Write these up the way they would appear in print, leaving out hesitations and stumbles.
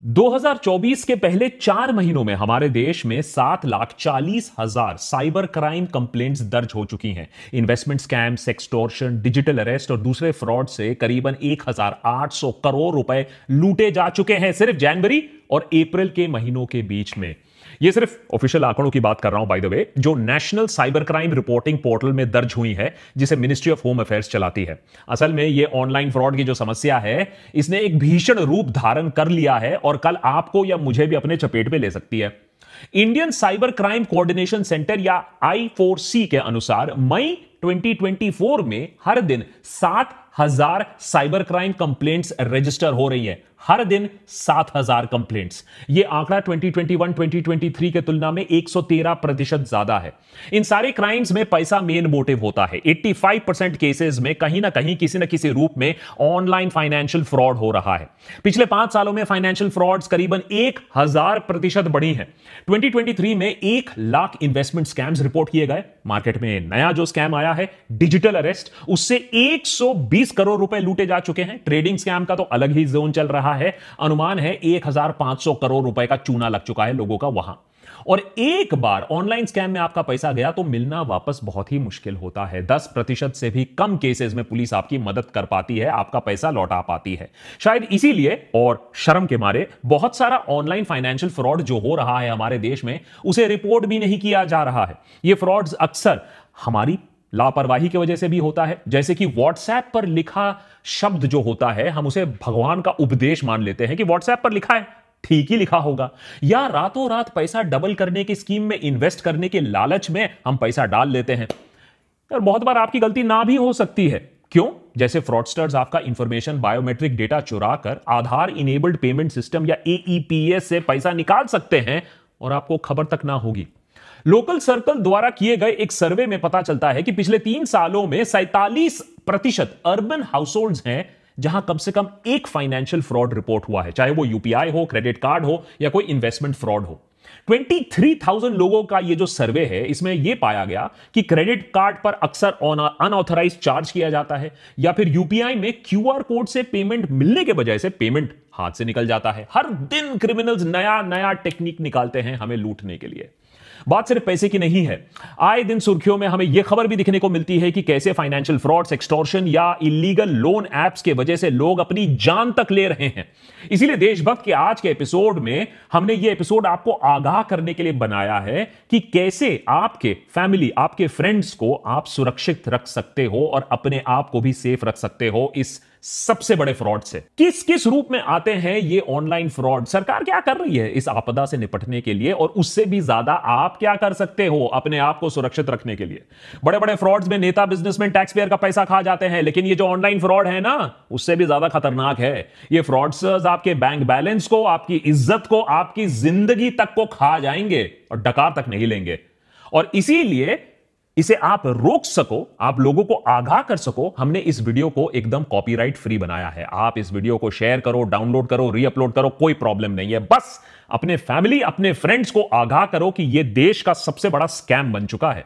2024 के पहले 4 महीनों में हमारे देश में 7,40,000 साइबर क्राइम कंप्लेंट्स दर्ज हो चुकी हैं। Investment scam, sextortion, digital arrest और दूसरे फ्रॉड से करीबन 1,800 करोड़ रुपए लूटे जा चुके हैं सिर्फ जनवरी और अप्रैल के महीनों के बीच में। ये सिर्फ ऑफिशियल आंकड़ों की बात कर रहा हूं बाय द वे, जो national cyber crime reporting portal में दर्ज हुई है, जिसे मिनिस्ट्री ऑफ होम अफेयर्स चलाती है। असल में ये ऑनलाइन फ्रॉड की जो समस्या है, इसने एक भीषण रूप धारण कर लिया है और कल आपको या मुझे भी अपने चपेट में ले सकती है। Indian cyber crime coordination centre या I4C के अनुसार मई 2024 में हर दिन 7,000 साइबर क्राइम कंप्लेंट्स रजिस्टर हो रही है। हर दिन 7,000 कंप्लेंट्स। यह आंकड़ा 2021-2023 के तुलना में 113% ज्यादा है। इन सारे क्राइम्स में पैसा मेन मोटिव होता है। 85% केसेस में कहीं ना कहीं किसी न किसी रूप में ऑनलाइन फाइनेंशियल फ्रॉड हो रहा है। पिछले 5 सालों में फाइनेंशियल फ्रॉड्स करीबन 1,000% बढ़ी हैं। 2023 में 1 लाख इन्वेस्टमेंट स्कैम्स रिपोर्ट किए गए। मार्केट में नया जो स्कैम आया है डिजिटल अरेस्ट, उससे 120 करोड़ रुपए लूटे जा चुके हैं। ट्रेडिंग स्कैम का तो अलग ही जोन चल रहा है। अनुमान है 1,500 करोड़ रुपए का चूना लग चुका है लोगों का वहां। और एक बार ऑनलाइन स्कैम में आपका पैसा गया तो मिलना वापस बहुत ही मुश्किल होता है। 10% से भी कम केसेस में पुलिस आपकी मदद कर पाती है, आपका पैसा लौटा पाती है। शायद इसीलिए और शर्म के मारे बहुत सारा ऑनलाइन फाइनेंशियल फ्रॉड जो हो रहा है हमारे देश में, उसे रिपोर्ट भी नहीं किया जा रहा है। यह फ्रॉड्स अक्सर हमारी लापरवाही की वजह से भी होता है। जैसे कि व्हाट्सएप पर लिखा शब्द जो होता है, हम उसे भगवान का उपदेश मान लेते हैं कि व्हाट्सएप पर लिखा है, ठीक ही लिखा होगा। या रातों रात पैसा डबल करने की स्कीम में इन्वेस्ट करने के लालच में हम पैसा डाल लेते हैं। और बहुत बार आपकी गलती ना भी हो सकती है। क्यों? जैसे फ्रॉडस्टर्स आपका इंफॉर्मेशन, बायोमेट्रिक डेटा चुरा कर आधार इनेबल्ड पेमेंट सिस्टम या AEPS से पैसा निकाल सकते हैं और आपको खबर तक ना होगी। लोकल सर्कल द्वारा किए गए एक सर्वे में पता चलता है कि पिछले 3 सालों में 47% अर्बन हाउसहोल्ड्स हैं जहां कम से कम एक फाइनेंशियल फ्रॉड रिपोर्ट हुआ है, चाहे वो UPI हो, क्रेडिट कार्ड हो या कोई इन्वेस्टमेंट फ्रॉड हो। 23,000 लोगों का ये जो सर्वे है, इसमें यह पाया गया कि क्रेडिट कार्ड पर अक्सर अनऑथराइज्ड चार्ज किया जाता है या फिर UPI में QR कोड से पेमेंट मिलने के बजाय से पेमेंट हाथ से निकल जाता है। हर दिन क्रिमिनल्स नया नया टेक्निक निकालते हैं हमें लूटने के लिए। बात सिर्फ पैसे की नहीं है। आए दिन सुर्खियों में हमें यह खबर भी दिखने को मिलती है कि कैसे फाइनेंशियल फ्रॉड्स, एक्सटॉर्शन या इलीगल लोन एप्स के वजह से लोग अपनी जान तक ले रहे हैं। इसीलिए देशभक्त के आज के एपिसोड में हमने यह एपिसोड आपको आगाह करने के लिए बनाया है कि कैसे आपके फैमिली, आपके फ्रेंड्स को आप सुरक्षित रख सकते हो और अपने आप को भी सेफ रख सकते हो इस सबसे बड़े फ्रॉड से। किस किस रूप में आते हैं ये ऑनलाइन फ्रॉड? सरकार क्या कर रही है इस आपदा से निपटने के लिए? और उससे भी ज्यादा आप क्या कर सकते हो अपने आप को सुरक्षित रखने के लिए? बड़े बड़े फ्रॉड्स में नेता, बिजनेसमैन, टैक्स पेयर का पैसा खा जाते हैं, लेकिन ये जो ऑनलाइन फ्रॉड है ना, उससे भी ज्यादा खतरनाक है। ये फ्रॉडस्टर्स आपके बैंक बैलेंस को, आपकी इज्जत को, आपकी जिंदगी तक को खा जाएंगे और डकार तक नहीं लेंगे। और इसीलिए इसे आप रोक सको, आप लोगों को आगाह कर सको, हमने इस वीडियो को एकदम कॉपीराइट फ्री बनाया है। आप इस वीडियो को शेयर करो, डाउनलोड करो, रीअपलोड करो, कोई प्रॉब्लम नहीं है। बस अपने फैमिली, अपने फ्रेंड्स को आगाह करो कि यह देश का सबसे बड़ा स्कैम बन चुका है।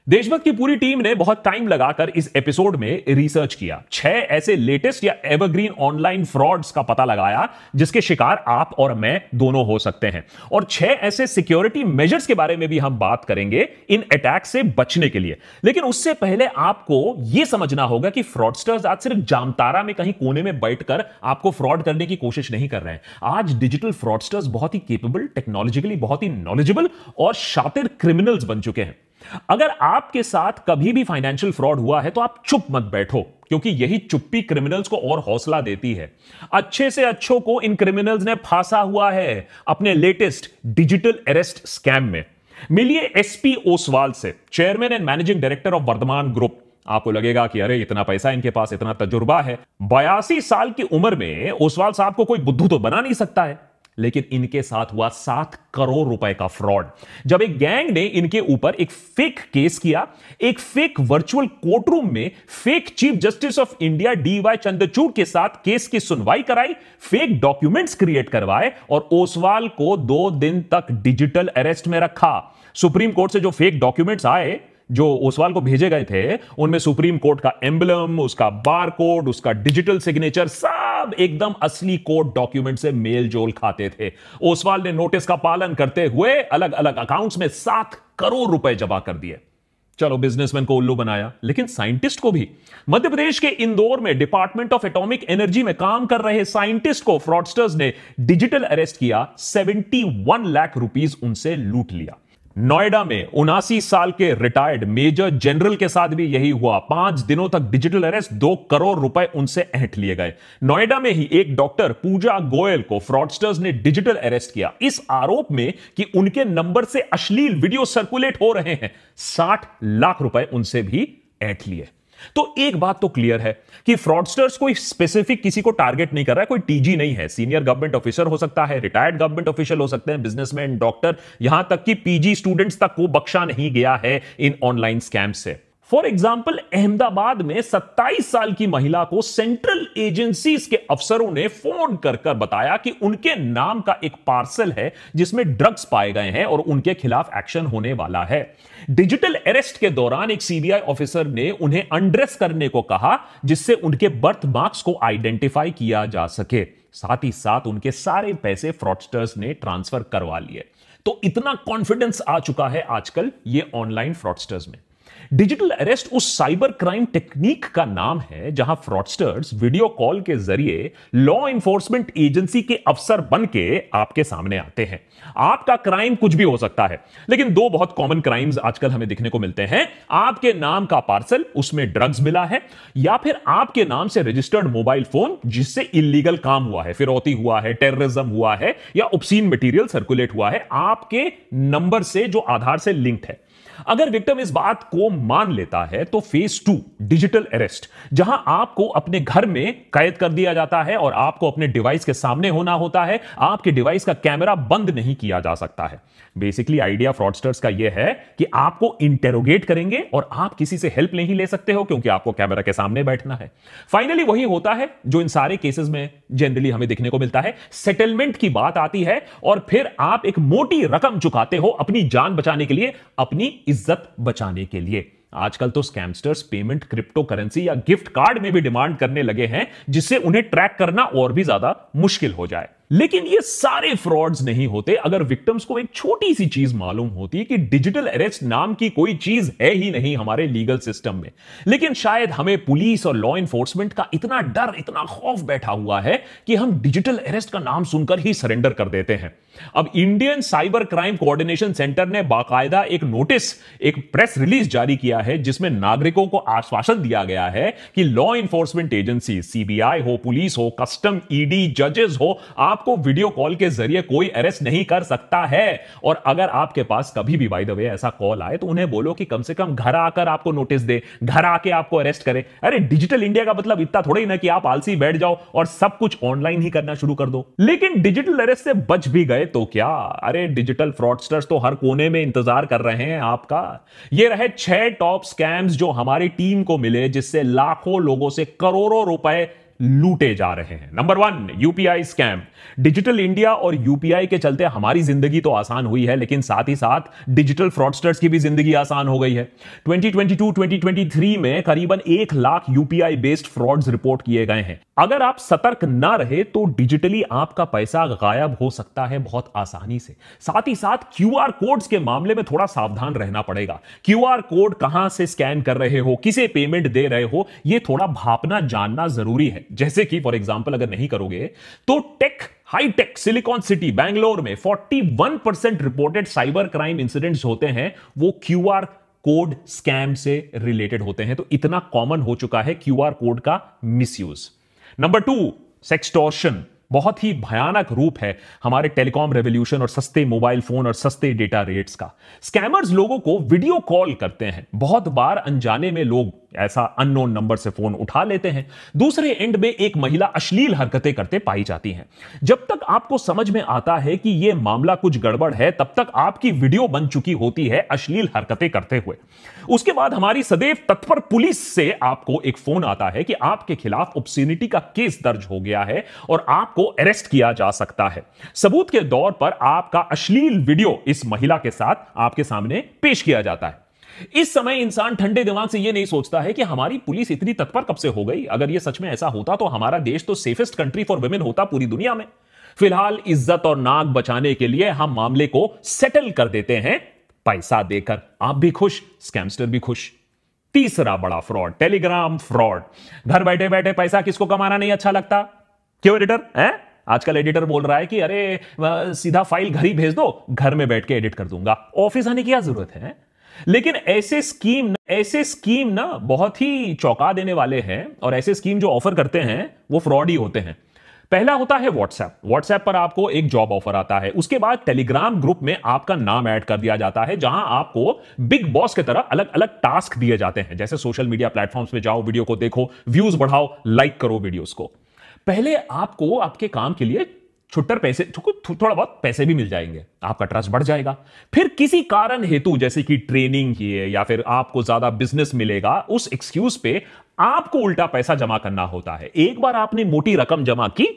देशभक्त की पूरी टीम ने बहुत टाइम लगाकर इस एपिसोड में रिसर्च किया। 6 ऐसे लेटेस्ट या एवरग्रीन ऑनलाइन फ्रॉड्स का पता लगाया जिसके शिकार आप और मैं दोनों हो सकते हैं, और 6 ऐसे सिक्योरिटी मेजर्स के बारे में भी हम बात करेंगे इन अटैक से बचने के लिए। लेकिन उससे पहले आपको यह समझना होगा कि फ्रॉडस्टर्स आज सिर्फ जामतारा में कहीं कोने में बैठकर आपको फ्रॉड करने की कोशिश नहीं कर रहे हैं। आज डिजिटल फ्रॉडस्टर्स बहुत ही केपेबल, टेक्नोलॉजिकली बहुत ही नॉलेजेबल और शातिर क्रिमिनल्स बन चुके हैं। अगर आपके साथ कभी भी फाइनेंशियल फ्रॉड हुआ है तो आप चुप मत बैठो, क्योंकि यही चुप्पी क्रिमिनल्स को और हौसला देती है। अच्छे से अच्छों को इन क्रिमिनल्स ने फांसा हुआ है अपने लेटेस्ट डिजिटल अरेस्ट स्कैम में। मिलिए SP ओसवाल से, chairman and managing director of Vardhman group. आपको लगेगा कि अरे इतना पैसा इनके पास, इतना तजुर्बा है। 82 साल की उम्र में ओसवाल साहब को कोई बुद्धू तो बना नहीं सकता है, लेकिन इनके साथ हुआ 7 करोड़ रुपए का फ्रॉड। जब एक गैंग ने इनके ऊपर एक फेक केस किया, एक फेक वर्चुअल कोर्ट रूम में fake chief justice of India DY Chandrachud के साथ केस की सुनवाई कराई, फेक डॉक्यूमेंट्स क्रिएट करवाए और ओसवाल को 2 दिन तक डिजिटल अरेस्ट में रखा। सुप्रीम कोर्ट से जो फेक डॉक्यूमेंट्स आए, जो ओसवाल को भेजे गए थे उनमें सुप्रीम कोर्ट का एम्बलम, उसका बार कोड, उसका डिजिटल सिग्नेचर सब एकदम असली कोर्ट डॉक्यूमेंट से मेल जोल खाते थे। ओसवाल ने नोटिस का पालन करते हुए अलग अलग अकाउंट्स में 7 करोड़ रुपए जमा कर दिए। चलो, बिजनेसमैन को उल्लू बनाया, लेकिन साइंटिस्ट को भी। मध्य प्रदेश के इंदौर में डिपार्टमेंट ऑफ एटॉमिक एनर्जी में काम कर रहे साइंटिस्ट को फ्रॉडस्टर्स ने डिजिटल अरेस्ट किया, 71 लाख रुपीस उनसे लूट लिया। नोएडा में 79 साल के रिटायर्ड मेजर जनरल के साथ भी यही हुआ। 5 दिनों तक डिजिटल अरेस्ट, 2 करोड़ रुपए उनसे ऐंठ लिए गए। नोएडा में ही एक डॉक्टर पूजा गोयल को फ्रॉडस्टर्स ने डिजिटल अरेस्ट किया, इस आरोप में कि उनके नंबर से अश्लील वीडियो सर्कुलेट हो रहे हैं। 60 लाख रुपए उनसे भी ऐंठ लिए। तो एक बात तो क्लियर है कि फ्रॉडस्टर्स कोई स्पेसिफिक किसी को टारगेट नहीं कर रहा है, कोई टीजी नहीं है। सीनियर गवर्नमेंट ऑफिसर हो सकता है, रिटायर्ड गवर्नमेंट ऑफिशियल हो सकते हैं, बिजनेसमैन, डॉक्टर, यहां तक कि पीजी स्टूडेंट्स तक को बख्शा नहीं गया है इन ऑनलाइन स्कैम से। फॉर एग्जाम्पल, अहमदाबाद में 27 साल की महिला को सेंट्रल एजेंसीज के अफसरों ने फोन कर कर बताया कि उनके नाम का एक पार्सल है जिसमें ड्रग्स पाए गए हैं और उनके खिलाफ एक्शन होने वाला है। डिजिटल अरेस्ट के दौरान एक सीबीआई ऑफिसर ने उन्हें अनड्रेस करने को कहा, जिससे उनके बर्थ मार्क्स को आइडेंटिफाई किया जा सके। साथ ही साथ उनके सारे पैसे फ्रॉडस्टर्स ने ट्रांसफर करवा लिए। तो इतना कॉन्फिडेंस आ चुका है आजकल ये ऑनलाइन फ्रॉडस्टर्स में। डिजिटल अरेस्ट उस साइबर क्राइम टेक्निक का नाम है जहां फ्रॉडस्टर्स वीडियो कॉल के जरिए लॉ इन्फोर्समेंट एजेंसी के अफसर बन के आपके सामने आते हैं। आपका क्राइम कुछ भी हो सकता है, लेकिन 2 बहुत कॉमन क्राइम्स आजकल हमें दिखने को मिलते हैं। आपके नाम का पार्सल, उसमें ड्रग्स मिला है, या फिर आपके नाम से रजिस्टर्ड मोबाइल फोन जिससे इलीगल काम हुआ है, फिरौती हुआ है, टेररिज्म हुआ है, या ऑब्सीन मटेरियल सर्कुलेट हुआ है आपके नंबर से जो आधार से लिंक्ड है। अगर विक्टिम इस बात को मान लेता है तो फेज 2 डिजिटल अरेस्ट, जहां आपको अपने घर में कैद कर दिया जाता है और आपको अपने डिवाइस के सामने होना होता है। आपके डिवाइस का कैमरा बंद नहीं किया जा सकता है। बेसिकली आइडिया फ्रॉडस्टर्स का यह है कि आपको इंटेरोगेट करेंगे और आप किसी से हेल्प नहीं ले सकते हो क्योंकि आपको कैमरा के सामने बैठना है। फाइनली वही होता है जो इन सारे केसेस में जनरली हमें देखने को मिलता है। सेटलमेंट की बात आती है और फिर आप एक मोटी रकम चुकाते हो अपनी जान बचाने के लिए, अपनी इज्जत बचाने के लिए। आजकल तो स्कैमस्टर्स पेमेंट क्रिप्टो करेंसी या गिफ्ट कार्ड में भी डिमांड करने लगे हैं, जिससे उन्हें ट्रैक करना और भी ज्यादा मुश्किल हो जाए। लेकिन ये सारे फ्रॉड्स नहीं होते अगर विक्टिम्स को एक छोटी सी चीज मालूम होती कि डिजिटल अरेस्ट नाम की कोई चीज है ही नहीं हमारे लीगल सिस्टम में। लेकिन शायद हमें पुलिस और लॉ इन्फोर्समेंट का इतना डर, इतना खौफ बैठा हुआ है कि हम डिजिटल अरेस्ट का नाम सुनकर ही सरेंडर कर देते हैं। अब Indian cyber crime coordination centre ने बाकायदा एक नोटिस, एक प्रेस रिलीज जारी किया है जिसमें नागरिकों को आश्वासन दिया गया है कि लॉ इन्फोर्समेंट एजेंसी, सीबीआई हो, पुलिस हो, कस्टम, ईडी, जजेस हो, आपको वीडियो कॉल के जरिए कोई अरेस्ट नहीं कर सकता है। और अगर आपके पास कभी भी बाय द वे ऐसा कॉल आए तो उन्हें बोलो कि कम से कम घर आकर आपको नोटिस दे, घर आके आपको अरेस्ट करे। अरे डिजिटल इंडिया का मतलब इतना थोड़ा ही ना कि आप आलसी बैठ जाओ और सब कुछ ऑनलाइन ही करना शुरू कर दो। लेकिन डिजिटल अरेस्ट से बच भी गए तो क्या? अरे डिजिटल फ्रॉडस्टर्स तो हर कोने में इंतजार कर रहे हैं आपका। ये रहे 6 टॉप स्कैम्स जो हमारी टीम को मिले, जिससे लाखों लोगों से करोड़ों रुपए लूटे जा रहे हैं। Number 1, UPI scam. Digital India और यूपीआई के चलते हमारी जिंदगी तो आसान हुई है, लेकिन साथ ही साथ डिजिटल फ्रॉडस्टर्स की भी जिंदगी आसान हो गई है। 2022-2023 में करीबन 1 lakh UPI based frauds report किए गए हैं। अगर आप सतर्क ना रहे तो डिजिटली आपका पैसा गायब हो सकता है बहुत आसानी से। साथ ही साथ क्यूआर कोड्स के मामले में थोड़ा सावधान रहना पड़ेगा। क्यूआर कोड कहां से स्कैन कर रहे हो, किसे पेमेंट दे रहे हो, यह थोड़ा भापना जानना जरूरी है। जैसे कि फॉर एग्जांपल अगर नहीं करोगे तो हाईटेक सिलिकॉन सिटी बैंगलोर में 41% रिपोर्टेड साइबर क्राइम इंसिडेंट्स होते हैं, वो क्यूआर कोड स्कैम से रिलेटेड होते हैं। तो इतना कॉमन हो चुका है क्यूआर कोड का मिसयूज। Number 2, sextortion. बहुत ही भयानक रूप है हमारे टेलीकॉम रेवोल्यूशन और सस्ते मोबाइल फोन और सस्ते डेटा रेट्स का। स्कैमर्स लोगों को वीडियो कॉल करते हैं। बहुत बार अनजाने में लोग ऐसा अननोन नंबर से फोन उठा लेते हैं। दूसरे एंड में एक महिला अश्लील हरकतें करते पाई जाती हैं। जब तक आपको समझ में आता है कि यह मामला कुछ गड़बड़ है, तब तक आपकी वीडियो बन चुकी होती है अश्लील हरकतें करते हुए। उसके बाद हमारी सदैव तत्पर पुलिस से आपको एक फोन आता है कि आपके खिलाफ ऑब्स्सीनिटी का केस दर्ज हो गया है और आपको अरेस्ट किया जा सकता है। सबूत के दौर पर आपका अश्लील वीडियो इस महिला के साथ आपके सामने पेश किया जाता है। इस समय इंसान ठंडे दिमाग से यह नहीं सोचता है कि हमारी पुलिस इतनी तत्पर कब से हो गई। अगर यह सच में ऐसा होता तो हमारा देश तो सेफेस्ट कंट्री फॉर वुमेन होता पूरी दुनिया में। फिलहाल इज्जत और नाक बचाने के लिए हम मामले को सेटल कर देते हैं पैसा देकर। आप भी खुश, स्कैमस्टर भी खुश। तीसरा बड़ा फ्रॉड, टेलीग्राम फ्रॉड। घर बैठे बैठे पैसा किसको कमाना नहीं अच्छा लगता? क्यों एडिटर है? आजकल एडिटर बोल रहा है कि अरे सीधा फाइल घर ही भेज दो, घर में बैठ के एडिट कर दूंगा, ऑफिस आने की क्या जरूरत है? लेकिन ऐसे स्कीम ना बहुत ही चौंका देने वाले हैं, और ऐसे स्कीम जो ऑफर करते हैं वो फ्रॉड ही होते हैं। पहला होता है व्हाट्सएप पर आपको एक जॉब ऑफर आता है। उसके बाद टेलीग्राम ग्रुप में आपका नाम ऐड कर दिया जाता है, जहां आपको बिग बॉस की तरह अलग अलग टास्क दिए जाते हैं, जैसे सोशल मीडिया प्लेटफॉर्म्स पे जाओ, वीडियो को देखो, व्यूज बढ़ाओ, लाइक करो वीडियोस को। पहले आपको आपके काम के लिए छुट्टर पैसे, थोड़ा बहुत पैसे भी मिल जाएंगे, आपका ट्रस्ट बढ़ जाएगा। फिर किसी कारण हेतु, जैसे कि ट्रेनिंग की है या फिर आपको ज्यादा बिजनेस मिलेगा, उस एक्सक्यूज पे आपको उल्टा पैसा जमा करना होता है। एक बार आपने मोटी रकम जमा की,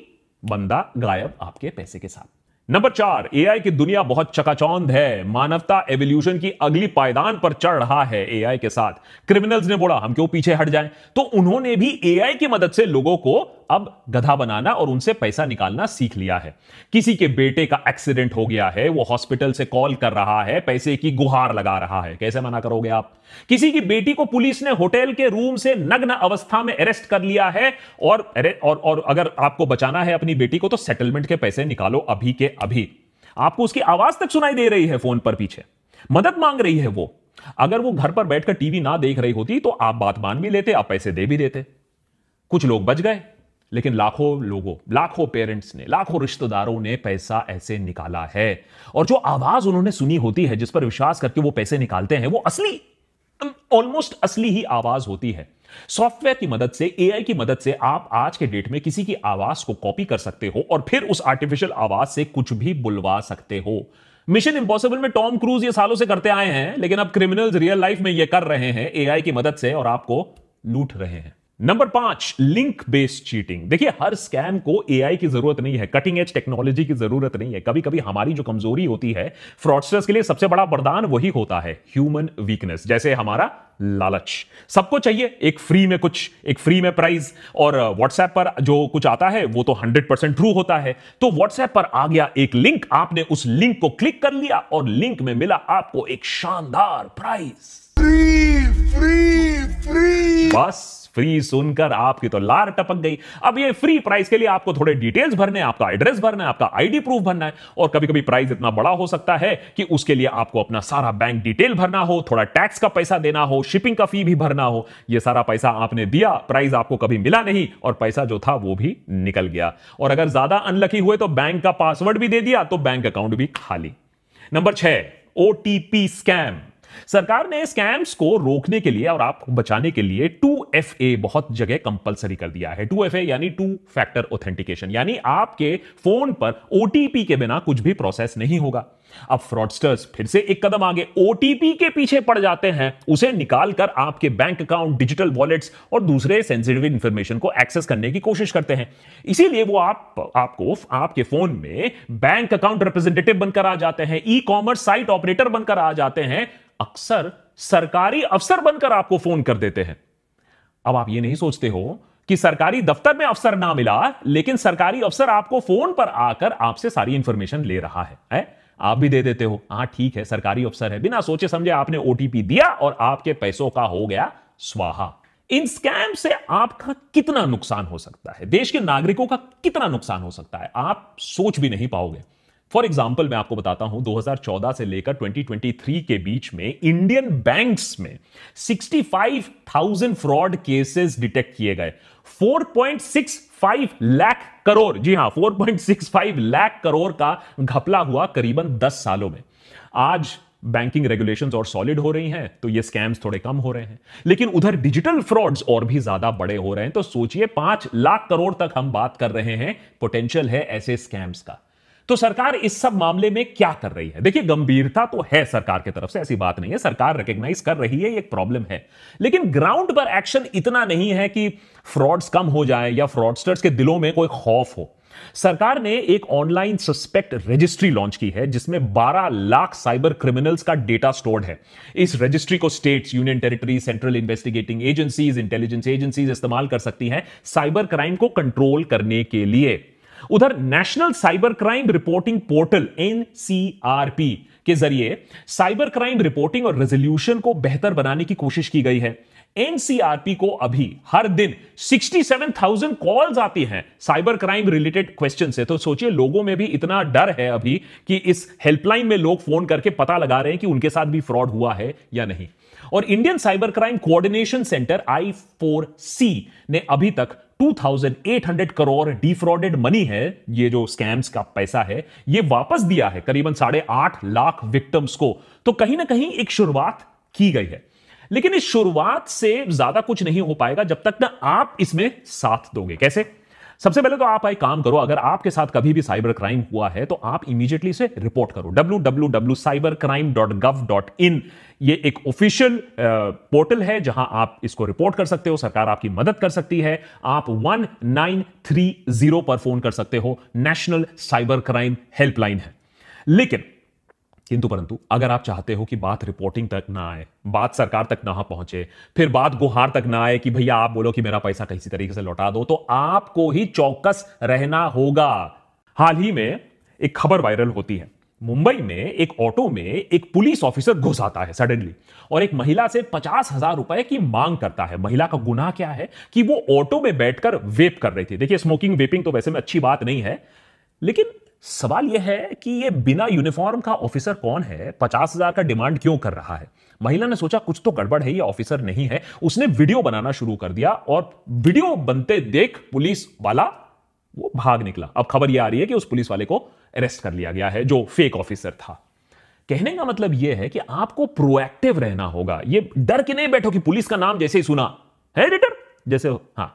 बंदा गायब आपके पैसे के साथ। नंबर 4, एआई की दुनिया बहुत चकाचौंध है। मानवता एवोल्यूशन की अगली पायदान पर चढ़ रहा है एआई के साथ। क्रिमिनल्स ने बोला हम क्यों पीछे हट जाएं, तो उन्होंने भी एआई की मदद से लोगों को अब गधा बनाना और उनसे पैसा निकालना सीख लिया है। किसी के बेटे का एक्सीडेंट हो गया है, वो हॉस्पिटल से कॉल कर रहा है, पैसे की गुहार लगा रहा है, कैसे मना करोगे आप? किसी की बेटी को पुलिस ने होटल के रूम से नग्न अवस्था में अरेस्ट कर लिया है, और अगर आपको बचाना है अपनी बेटी को तो सेटलमेंट के पैसे निकालो अभी के अभी। आपको उसकी आवाज तक सुनाई दे रही है फोन पर, पीछे मदद मांग रही है वो। अगर वो घर पर बैठकर टीवी ना देख रही होती तो आप बात मान भी लेते, आप पैसे दे भी देते। कुछ लोग बच गए, लेकिन लाखों पेरेंट्स ने, लाखों रिश्तेदारों ने पैसा ऐसे निकाला है। और जो आवाज उन्होंने सुनी होती है, जिस पर विश्वास करके वो पैसे निकालते हैं, वो असली, ऑलमोस्ट असली ही आवाज होती है। सॉफ्टवेयर की मदद से, एआई की मदद से आप आज के डेट में किसी की आवाज को कॉपी कर सकते हो और फिर उस आर्टिफिशियल आवाज से कुछ भी बुलवा सकते हो। मिशन इंपॉसिबल में टॉम क्रूज ये सालों से करते आए हैं, लेकिन अब क्रिमिनल्स रियल लाइफ में ये कर रहे हैं एआई की मदद से, और आपको लूट रहे हैं। Number 5, link based cheating. देखिए, हर स्कैम को एआई की जरूरत नहीं है, कटिंग एज टेक्नोलॉजी की जरूरत नहीं है। कभी कभी हमारी जो कमजोरी होती है, फ्रॉडस्टर्स के लिए सबसे बड़ा वरदान वही होता है, ह्यूमन वीकनेस। जैसे हमारा लालच। सबको चाहिए एक फ्री में प्राइज, और व्हाट्सएप पर जो कुछ आता है वो तो 100% ट्रू होता है। तो व्हाट्सएप पर आ गया एक लिंक, आपने उस लिंक को क्लिक कर लिया और लिंक में मिला आपको एक शानदार प्राइज। फ्री। बस फ्री सुनकर आपकी तो लार टपक गई। अब ये फ्री प्राइस के लिए आपको थोड़े डिटेल्स भरने, आपका एड्रेस भरना है, आपका आईडी प्रूफ भरना है, और कभी कभी प्राइस इतना बड़ा हो सकता है कि उसके लिए आपको अपना सारा बैंक डिटेल भरना हो, थोड़ा टैक्स का पैसा देना हो, शिपिंग का फी भी भरना हो। ये सारा पैसा आपने दिया, प्राइस आपको कभी मिला नहीं, और पैसा जो था वो भी निकल गया। और अगर ज्यादा अनलकी हुए तो बैंक का पासवर्ड भी दे दिया, तो बैंक अकाउंट भी खाली। Number 6, OTP scam. सरकार ने स्कैम्स को रोकने के लिए और आपको बचाने के लिए 2FA बहुत जगह कंपलसरी कर दिया है। 2FA यानी 2 फैक्टर ऑथेंटिकेशन, यानी आपके फोन पर ओटीपी के बिना कुछ भी प्रोसेस नहीं होगा। अब फ्रॉडस्टर्स फिर से एक कदम आगे, ओटीपी के पीछे पड़ जाते हैं, उसे निकालकर आपके बैंक अकाउंट, डिजिटल वॉलेट्स और दूसरे सेंसिटिव इंफॉर्मेशन को एक्सेस करने की कोशिश करते हैं। इसीलिए वो आपको आपके फोन में बैंक अकाउंट रिप्रेजेंटेटिव बनकर आ जाते हैं, ई कॉमर्स साइट ऑपरेटर बनकर आ जाते हैं, अक्सर सरकारी अफसर बनकर आपको फोन कर देते हैं। अब आप ये नहीं सोचते हो कि सरकारी दफ्तर में अफसर ना मिला, लेकिन सरकारी अफसर आपको फोन पर आकर आपसे सारी इंफॉर्मेशन ले रहा है? आप भी दे देते हो, हां ठीक है सरकारी अफसर है, बिना सोचे समझे आपने ओटीपी दिया और आपके पैसों का हो गया स्वाहा। इन स्कैम से आपका कितना नुकसान हो सकता है, देश के नागरिकों का कितना नुकसान हो सकता है, आप सोच भी नहीं पाओगे। फॉर एग्जाम्पल मैं आपको बताता हूं, 2014 से लेकर 2023 के बीच में इंडियन बैंक्स में 65,000 फ्रॉड केसेस डिटेक्ट किए गए। 4.65 लाख करोड़, जी हां 4.65 लाख करोड़ का घपला हुआ करीबन 10 सालों में। आज बैंकिंग रेगुलेशंस और सॉलिड हो रही हैं तो ये स्कैम्स थोड़े कम हो रहे हैं, लेकिन उधर डिजिटल फ्रॉड्स और भी ज्यादा बड़े हो रहे हैं। तो सोचिए 5 लाख करोड़ तक हम बात कर रहे हैं, पोटेंशियल है ऐसे स्कैम्स का। तो सरकार इस सब मामले में क्या कर रही है? देखिए, गंभीरता तो है सरकार की तरफ से, ऐसी बात नहीं है, सरकार रिकॉग्नाइज कर रही है ये एक प्रॉब्लम है, लेकिन ग्राउंड पर एक्शन इतना नहीं है कि फ्रॉड्स कम हो जाए या फ्रॉडस्टर्स के दिलों में कोई खौफ हो। सरकार ने एक ऑनलाइन सस्पेक्ट रजिस्ट्री लॉन्च की है जिसमें 12 लाख साइबर क्रिमिनल्स का डेटा स्टोर्ड है। इस रजिस्ट्री को states, union territory, central investigating agencies, intelligence agencies इस्तेमाल कर सकती हैं साइबर क्राइम को कंट्रोल करने के लिए। उधर national cyber crime reporting portal NCRP के जरिए साइबर क्राइम रिपोर्टिंग और रेजोल्यूशन को बेहतर बनाने की कोशिश की गई है। एनसीआरपी को अभी हर दिन 67,000 कॉल्स आती हैं साइबर क्राइम रिलेटेड क्वेश्चन से। तो सोचिए, लोगों में भी इतना डर है अभी कि इस हेल्पलाइन में लोग फोन करके पता लगा रहे हैं कि उनके साथ भी फ्रॉड हुआ है या नहीं। और Indian cyber crime coordination centre I4C ने अभी तक 2,800 करोड़ डिफ्रॉडेड मनी है, ये जो स्कैम्स का पैसा है, ये वापस दिया है करीबन 8.5 लाख विक्टिम्स को। तो कहीं ना कहीं एक शुरुआत की गई है, लेकिन इस शुरुआत से ज्यादा कुछ नहीं हो पाएगा जब तक ना आप इसमें साथ दोगे। कैसे? सबसे पहले तो आप एक काम करो, अगर आपके साथ कभी भी साइबर क्राइम हुआ है तो आप इमीडिएटली इसे रिपोर्ट करो। www.cybercrime.gov.in ये एक ऑफिशियल पोर्टल है जहां आप इसको रिपोर्ट कर सकते हो। सरकार आपकी मदद कर सकती है। आप 1930 पर फोन कर सकते हो, नेशनल साइबर क्राइम हेल्पलाइन है। लेकिन किंतु परंतु अगर आप चाहते हो कि बात रिपोर्टिंग तक ना आए, बात सरकार तक ना पहुंचे, फिर बात गुहार तक ना आए कि भैया आप बोलो कि मेरा पैसा किसी तरीके से लौटा दो, तो आपको ही चौकस रहना होगा। हाल ही में एक खबर वायरल होती है। मुंबई में एक ऑटो में एक पुलिस ऑफिसर घुस आता है सडनली और एक महिला से 50,000 रुपए की मांग करता है। महिला का गुनाह क्या है कि वो ऑटो में बैठकर वेप कर रही थी। देखिए, स्मोकिंग वेपिंग तो वैसे में अच्छी बात नहीं है, लेकिन सवाल यह है कि ये बिना यूनिफॉर्म का ऑफिसर कौन है, 50,000 का डिमांड क्यों कर रहा है। महिला ने सोचा कुछ तो गड़बड़ है, ये ऑफिसर नहीं है। उसने वीडियो बनाना शुरू कर दिया और वीडियो बनते देख पुलिस वाला वो भाग निकला। अब खबर यह आ रही है कि उस पुलिस वाले को अरेस्ट कर लिया गया है जो फेक ऑफिसर था। कहने का मतलब यह है कि आपको प्रोएक्टिव रहना होगा। ये डर के नहीं बैठो कि पुलिस का नाम जैसे ही सुना है एडिटर जैसे, हां,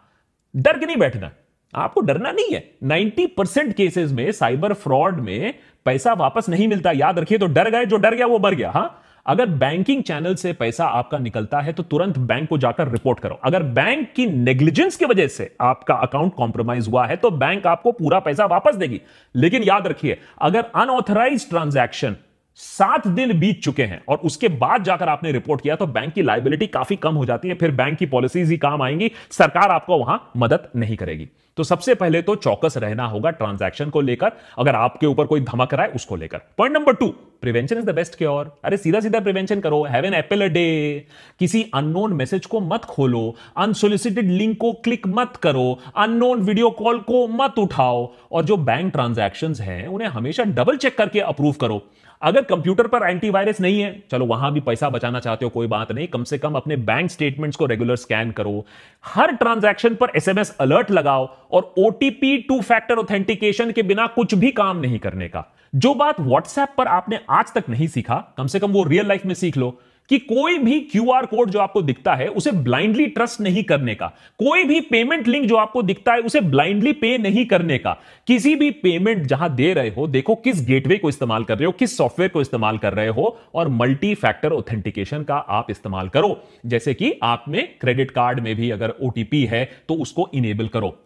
डर के नहीं बैठना, आपको डरना नहीं है। 90% केसेस में साइबर फ्रॉड में पैसा वापस नहीं मिलता, याद रखिए। तो डर गए, जो डर गया वो मर गया। हां, अगर बैंकिंग चैनल से पैसा आपका निकलता है तो तुरंत बैंक को जाकर रिपोर्ट करो। अगर बैंक की नेग्लिजेंस की वजह से आपका अकाउंट कॉम्प्रोमाइज हुआ है तो बैंक आपको पूरा पैसा वापस देगी। लेकिन याद रखिए, अगर अनऑथराइज्ड ट्रांजैक्शन 7 दिन बीत चुके हैं और उसके बाद जाकर आपने रिपोर्ट किया तो बैंक की लायबिलिटी काफी कम हो जाती है। फिर बैंक की पॉलिसीज ही काम आएंगी, सरकार आपको वहां मदद नहीं करेगी। तो सबसे पहले तो चौकस रहना होगा ट्रांजैक्शन को लेकर, अगर आपके ऊपर कोई धमक रहा है उसको लेकर। Point number 2, prevention is the best cure. अरे सीधा सीधा प्रिवेंशन करो। Have an apple a day. किसी अननोन मैसेज को मत खोलो, अनसोलिसिटेड लिंक को क्लिक मत करो, अननोन वीडियो कॉल को मत उठाओ, और जो बैंक ट्रांजैक्शंस हैं उन्हें हमेशा डबल चेक करके अप्रूव करो। अगर कंप्यूटर पर एंटीवायरस नहीं है, चलो वहां भी पैसा बचाना चाहते हो कोई बात नहीं, कम से कम अपने बैंक स्टेटमेंट्स को रेगुलर स्कैन करो। हर ट्रांजैक्शन पर एसएमएस अलर्ट लगाओ और ओटीपी 2 फैक्टर ऑथेंटिकेशन के बिना कुछ भी काम नहीं करने का। जो बात व्हाट्सएप पर आपने आज तक नहीं सीखा, कम से कम वो रियल लाइफ में सीख लो कि कोई भी क्यूआर कोड जो आपको दिखता है उसे ब्लाइंडली ट्रस्ट नहीं करने का। कोई भी पेमेंट लिंक जो आपको दिखता है उसे ब्लाइंडली पे नहीं करने का। किसी भी पेमेंट जहां दे रहे हो, देखो किस गेटवे को इस्तेमाल कर रहे हो, किस सॉफ्टवेयर को इस्तेमाल कर रहे हो, और मल्टी फैक्टर ऑथेंटिकेशन का आप इस्तेमाल करो। जैसे कि आप में क्रेडिट कार्ड में भी अगर ओटीपी है तो उसको इनेबल करो।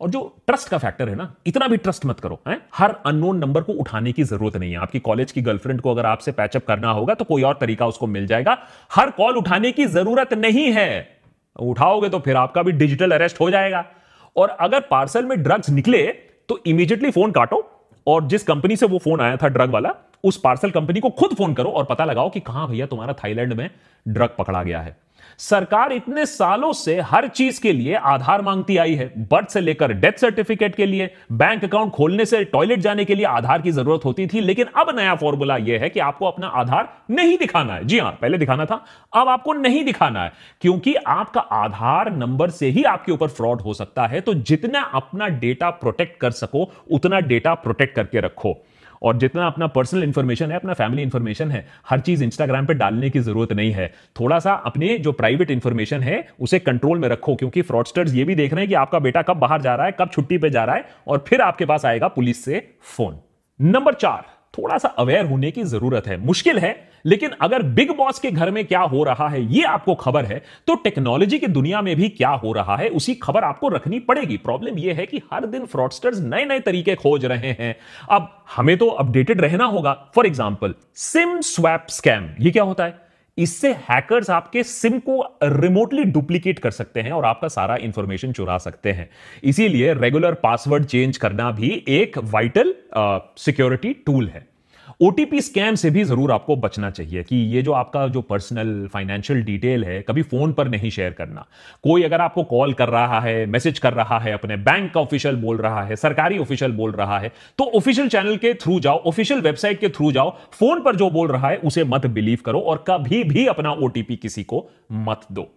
और जो ट्रस्ट का फैक्टर है ना, इतना भी ट्रस्ट मत करो। हर अननोन नंबर को उठाने की जरूरत नहीं है। आपकी कॉलेज की गर्लफ्रेंड को अगर आपसे पैचअप करना होगा तो कोई और तरीका उसको मिल जाएगा। हर कॉल उठाने की जरूरत नहीं है। उठाओगे तो फिर आपका भी डिजिटल अरेस्ट हो जाएगा। और अगर पार्सल में ड्रग्स निकले तो इमीडिएटली फोन काटो और जिस कंपनी से वो फोन आया था ड्रग वाला, उस पार्सल कंपनी को खुद फोन करो और पता लगाओ कि कहां भैया तुम्हारा थाईलैंड में ड्रग पकड़ा गया है। सरकार इतने सालों से हर चीज के लिए आधार मांगती आई है। बर्थ से लेकर डेथ सर्टिफिकेट के लिए, बैंक अकाउंट खोलने से टॉयलेट जाने के लिए आधार की जरूरत होती थी। लेकिन अब नया फॉर्मूला यह है कि आपको अपना आधार नहीं दिखाना है। जी हां, पहले दिखाना था, अब आपको नहीं दिखाना है, क्योंकि आपका आधार नंबर से ही आपके ऊपर फ्रॉड हो सकता है। तो जितना अपना डेटा प्रोटेक्ट कर सको उतना डेटा प्रोटेक्ट करके रखो। और जितना अपना पर्सनल इंफॉर्मेशन है, अपना फैमिली इंफॉर्मेशन है, हर चीज इंस्टाग्राम पे डालने की जरूरत नहीं है। थोड़ा सा अपने जो प्राइवेट इंफॉर्मेशन है उसे कंट्रोल में रखो, क्योंकि फ्रॉडस्टर्स ये भी देख रहे हैं कि आपका बेटा कब बाहर जा रहा है, कब छुट्टी पे जा रहा है, और फिर आपके पास आएगा पुलिस से फोन। नंबर 4, थोड़ा सा अवेयर होने की जरूरत है। मुश्किल है लेकिन अगर बिग बॉस के घर में क्या हो रहा है ये आपको खबर है, तो टेक्नोलॉजी की दुनिया में भी क्या हो रहा है उसी खबर आपको रखनी पड़ेगी। प्रॉब्लम यह है कि हर दिन फ्रॉडस्टर्स नए नए तरीके खोज रहे हैं। अब हमें तो अपडेटेड रहना होगा। For example, SIM swap scam, ये क्या होता है? इससे हैकर्स आपके सिम को रिमोटली डुप्लीकेट कर सकते हैं और आपका सारा इंफॉर्मेशन चुरा सकते हैं। इसीलिए रेगुलर पासवर्ड चेंज करना भी एक वाइटल सिक्योरिटी टूल है। ओटीपी स्कैम से भी जरूर आपको बचना चाहिए कि ये जो आपका जो पर्सनल फाइनेंशियल डिटेल है कभी फोन पर नहीं शेयर करना। कोई अगर आपको कॉल कर रहा है, मैसेज कर रहा है, अपने बैंक का ऑफिशियल बोल रहा है, सरकारी ऑफिशियल बोल रहा है, तो ऑफिशियल चैनल के थ्रू जाओ, ऑफिशियल वेबसाइट के थ्रू जाओ। फोन पर जो बोल रहा है उसे मत बिलीव करो और कभी भी अपना ओटीपी किसी को मत दो।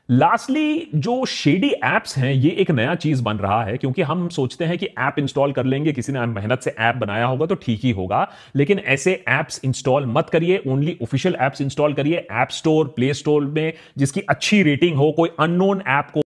लास्टली, जो शेडी एप्स हैं ये एक नया चीज बन रहा है, क्योंकि हम सोचते हैं कि ऐप इंस्टॉल कर लेंगे, किसी ने मेहनत से ऐप बनाया होगा तो ठीक ही होगा। लेकिन ऐसे एप्स इंस्टॉल मत करिए, ओनली ऑफिशियल एप्स इंस्टॉल करिए। ऐप स्टोर, प्ले स्टोर में जिसकी अच्छी रेटिंग हो, कोई अननोन ऐप को